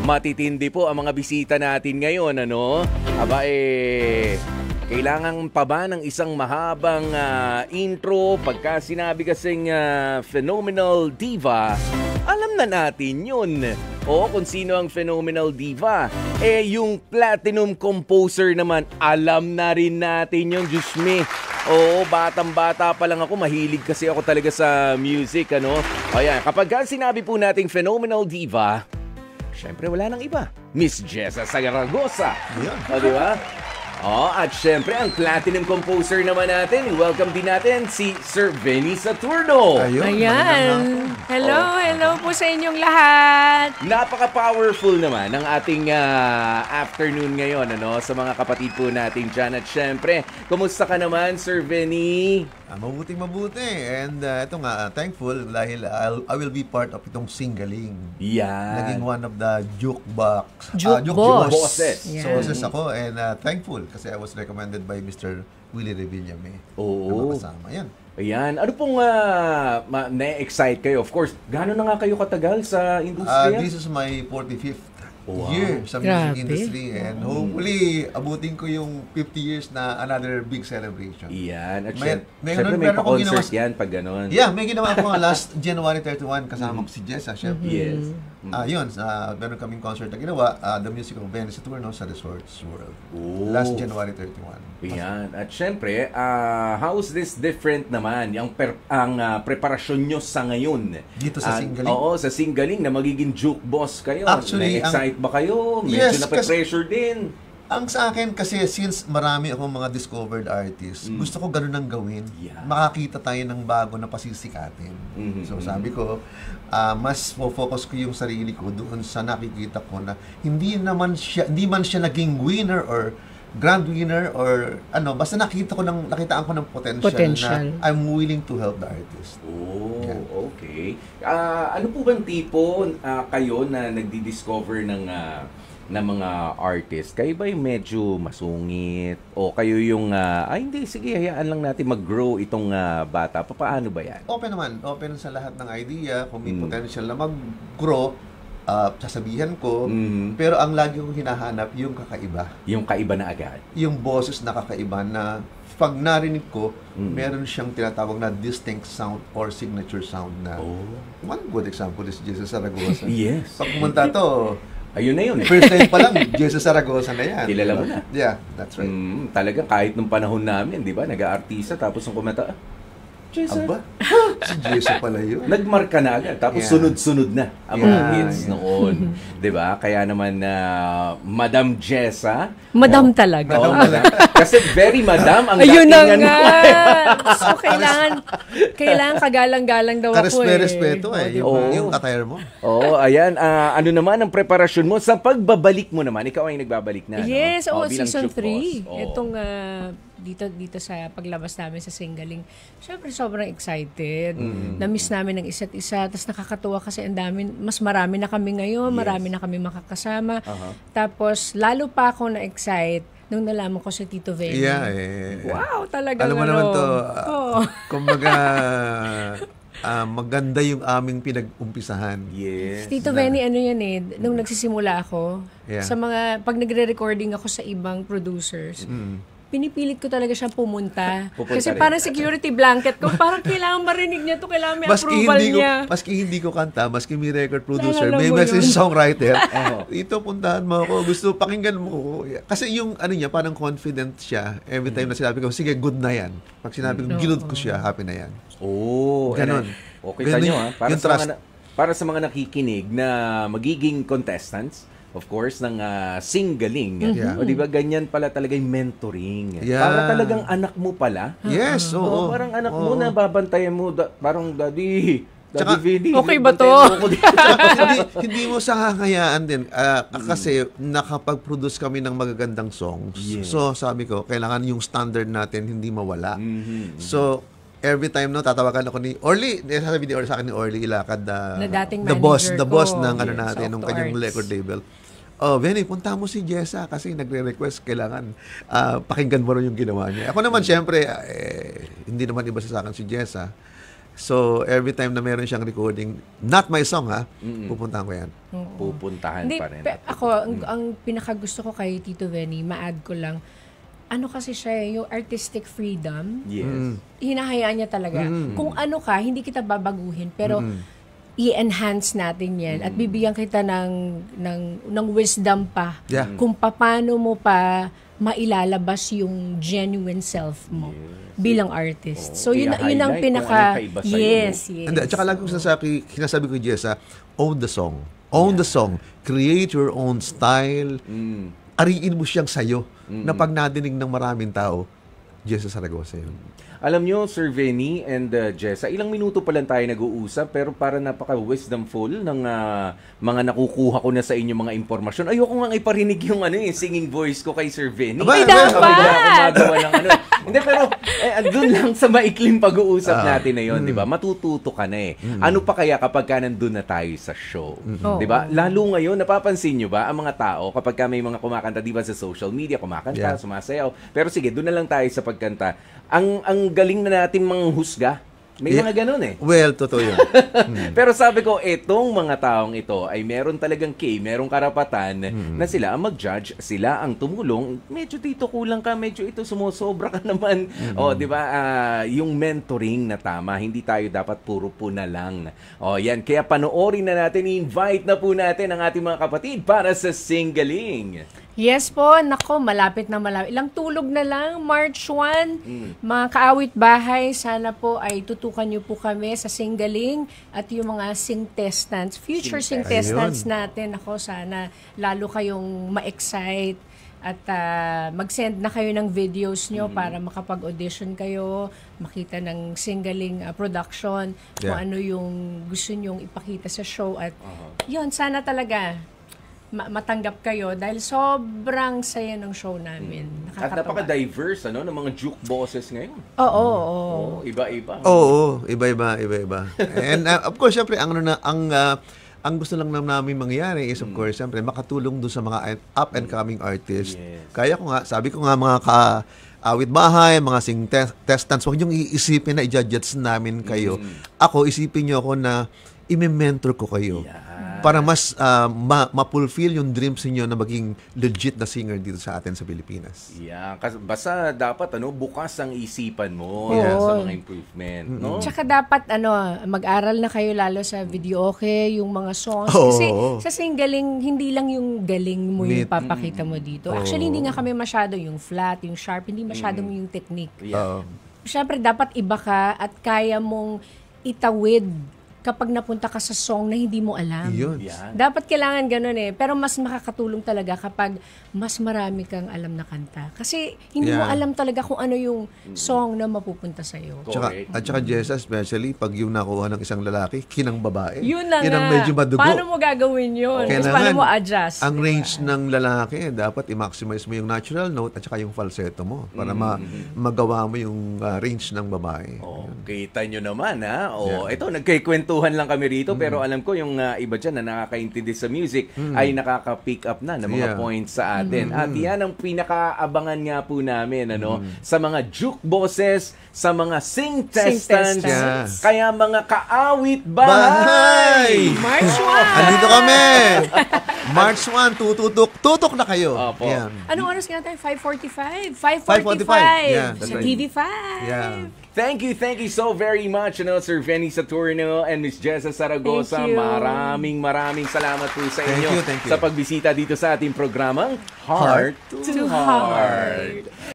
Matitindi po ang mga bisita natin ngayon, ano? Aba kailangan pa ba ng isang mahabang intro? Pagka sinabi kasing phenomenal diva, alam na natin yun. O kung sino ang phenomenal diva. Yung platinum composer naman, alam na rin natin yun, Diyos me. Oo, batang-bata pa lang ako, mahilig kasi ako talaga sa music, ano? Ayan, kapag sinabi po nating phenomenal diva, syempre wala nang iba. Miss Jessa Saragosa. O, di ba? At syempre, ang platinum composer naman natin, welcome din natin si Sir Benny Saturno. Ayan. Hello po sa inyong lahat. Napaka-powerful naman ng ating afternoon ngayon, ano, sa mga kapatid po natin dyan. At syempre, kumusta ka naman, Sir Benny? Mabuting-mabuti. And ito nga, thankful dahil I will be part of itong singling. Yan. Naging one of the jukebox. Bosses. Yeah. Bosses ako and thankful kasi I was recommended by Mr. Willie Revillame. Oo. Na makasama. Yan. Ayan. Ano pong na-excite kayo? Of course, gano'n na nga kayo katagal sa industriya? This is my 45th year sa music industry and hopefully abutin ko yung 50 years na another big celebration. Iyan. At syempre may pa-concert yan pag gano'n. Yeah, may ginawa ko last January 31 kasama ko si Jessa, syempre. Yes. Yun, meron kaming concert na ginawa, The Music of Benny Saturno sa Resorts World. Ooh. Last January 31. Yan. At syempre, how is this different naman? Ang preparasyon nyo sa ngayon? Dito sa Singaling? Oo, sa Singaling na magiging juke boss kayo. Actually, na-excite ba kayo? Medyo nape-pressure din. Ang sa akin kasi since marami akong mga discovered artists, gusto ko ganun ang gawin. Yeah. Makakita tayo ng bago na pasisikatin. So sabi ko, mas focus ko yung sarili ko doon sa nakikita ko na hindi man siya naging winner or grand winner or ano, basta nakitaan ko ng potential na I'm willing to help the artist. Oh, yeah. Okay. Ano po bang tipo kayo na nagdi-discover ng mga artist? Kayo ba yung medyo masungit? O kayo yung, hindi, sige, hayaan lang natin mag-grow itong bata. Paano ba yan? Open naman. Open sa lahat ng idea. Kung may potential na mag-grow, sasabihan ko. Pero ang lagi kong hinahanap, yung kakaiba. Yung kaiba na agad? Yung boses na kakaiba na pag narinig ko, meron siyang tinatawag na distinct sound or signature sound na. One good example is Jesus Saragosa. Yes. Pag pumunta to, ayun na yun eh. First time pa lang, Jesus Saragosa na yan. Kilala mo na. Yeah, that's right. Talagang kahit nung panahon namin, di ba, nag-aartista, tapos nung kumanta, Jesus. Aba, si Jesus pala yun. Nagmarka na agad, tapos sunod-sunod na ang mga hits noon. Di ba? Kaya naman Madam Jessa. Madam talaga. Kasi very madam ang ayun datingan mo. So, kailangan kagalang-galang daw ako Respeto yung attire mo. Ayan. Ano naman ang preparasyon mo sa pagbabalik mo naman? Ikaw ay nagbabalik na, yes, no? Season 3. Itong dito sa paglabas namin sa Singaling. Siyempre, sobrang excited. Na-miss namin ng isa't isa. Tapos nakakatuwa kasi mas marami na kami ngayon. Marami na kami makakasama. Tapos, lalo pa ako na-excite nung nalaman ko si Tito Benny. Yeah. Wow, talaga. Alam mo naman to, kumbaga, maganda yung aming pinag-umpisahan. Yes. Tito Benny, nung nagsisimula ako, sa pag nagre-recording ako sa ibang producers, pinipilit ko talaga siyang pumunta. Kasi parang security blanket ko. Parang kailangan marinig niya to, kailangan may approval niya. Maski hindi ko kanta, maski may record producer, may message songwriter, ito puntahan mo ako, gusto pakinggan mo. Kasi yung niya, parang confident siya. Every time na sinabi ko, sige, good na yan. Pag sinabi ko, ginod ko siya, happy na yan. Ganon. Okay, tanyo para sa mga nakikinig na magiging contestants, of course, ng Singaling. O di ba ganyan pala talaga yung mentoring. Para talagang anak mo pala. Yes, oo. Parang anak mo na babantayan mo, parang daddy Vinny. Okay ba to? hindi mo sa hahayaan din. Kasi nakapag-produce kami ng magagandang songs. So sabi ko, kailangan yung standard natin hindi mawala. So, every time tatawagan ako ni Orly, sabi ni Orly sa akin ni Orly Ilacad, the boss ng natin, ng kanyang record label. Benny, punta mo si Jessa kasi nagre-request, kailangan pakinggan mo rin yung ginawa niya. Ako naman, syempre, hindi naman iba sa akin si Jessa. So, every time na meron siyang recording, not my song ha, pupuntahan ko yan. Pupuntahan Hindi, pa rin. ako, ang pinakagusto ko kay Tito Benny, ma-add ko lang, ano kasi siya, yung artistic freedom, Yes. hinahayaan niya talaga. Kung ano ka, hindi kita babaguhin, pero i-enhance natin yan at bibigyan kita ng wisdom pa Yeah. kung paano mo pa mailalabas yung genuine self mo bilang artist. So, yun ang i-highlight pinaka... kung ano kaiba sa'yo, Yes. And at saka lagi ko sinasabi ko, Jessa, own the song. Own the song. Create your own style. Ariin mo siyang sayo na pag nadinig ng maraming tao, Jessa Saragosa yun. Alam nyo, Sir Venny and Jessa, ilang minuto pa lang tayo nag-uusap pero para napaka-wisdomful ng mga nakukuha ko na sa inyo mga impormasyon. Ayoko nga iparinig yung singing voice ko kay Sir Venny. Abay, Gumagawa ng Hindi, pero doon lang sa maikling pag-uusap natin na yun, di ba? Matututo ka na eh. Ano pa kaya kapag ka nandun na tayo sa show? Di ba? Lalo ngayon, napapansin nyo ba, ang mga tao, kapag ka may mga kumakanta, di ba sa social media, kumakanta, sumasayaw. Pero sige, doon na lang tayo sa pagkanta. Ang galing na natin manghusga. May mga ganun eh. Well, totoo yun. Pero sabi ko, etong mga taong ito ay meron talagang merong karapatan na sila ang mag-judge, sila ang tumulong. Medyo dito kulang ka, medyo ito sumusobra ka naman. O, di ba? Yung mentoring na tama, hindi tayo dapat puro po na lang. O, yan. Kaya panoorin na natin, invite na po natin ang ating mga kapatid para sa Singaling. Yes po, nako, malapit na malapit. Ilang tulog na lang, March 1. Mga kaawit bahay, sana po ay tutukan niyo po kami sa Singaling at yung mga sing-testants, future sing-testants natin. Ako, sana lalo kayong ma-excite at mag-send na kayo ng videos nyo para makapag-audition kayo, makita ng Singaling production, kung ano yung gusto nyong ipakita sa show. At yun, sana talaga matanggap kayo dahil sobrang saya ng show namin. At napaka-diverse ng mga juke bosses ngayon. Oo. Iba-iba. Oo, iba-iba. And of course, syempre, ang gusto lang namin mangyari is, of course, syempre, makatulong doon sa mga up-and-coming artists. Yes. Kaya ko nga, sabi ko nga, mga awit bahay, mga sing-testants, huwag niyong iisipin na i-judge namin kayo. Ako, isipin niyo ako na i-mentor ko kayo. Para mas ma-fulfill yung dreams niyo na maging legit na singer dito sa atin sa Pilipinas. Yeah, basta dapat bukas ang isipan mo Oo. sa mga improvement, no? Tsaka dapat mag-aral na kayo lalo sa video okay, yung mga songs. Oo. Kasi sa Singaling, hindi lang yung galing mo yung Neat. papakita mo dito. Actually, hindi nga kami masyado yung flat, yung sharp, hindi masyadong yung technique. Yeah. Siyempre, dapat iba ka at kaya mong itawid kapag napunta ka sa song na hindi mo alam. Yun. Yan. Dapat kailangan ganun eh. Pero mas makakatulong talaga kapag mas marami kang alam na kanta. Kasi hindi mo alam talaga kung ano yung song na mapupunta sa'yo. Correct. At saka Jessa, especially pag yung nakuha ng isang lalaki, kinang babae. Yun na ang nga. medyo madugo. Paano mo gagawin yun? Tapos paano mo adjust? Ang diba? range ng lalaki, dapat i-maximize mo yung natural note at saka yung falsetto mo para magawa mo yung range ng babae. Oh, kita nyo naman, ha? Ito, nagkikwentuhan lang kami rito, pero alam ko yung iba dyan na nakakaintindi sa music ay nakaka-pick up na ng mga points sa atin. At yan ang pinakaabangan nga po namin, sa mga juke bosses, sa mga sing-testants, Sing-testants. kaya mga kaawit bahay! March 1! Andito kami! March 1, tutok na kayo. Opo. Yan. Anong oras nga tayo? 5:45? 5:45. 5:45. Yeah, that's Sa right. TV5. Yeah. Thank you so very much, Sir Venny Saturno and Miss Jessa Saragosa. Thank you. Maraming salamat po sa inyo Thank you. sa pagbisita dito sa ating programang Heart to to Heart.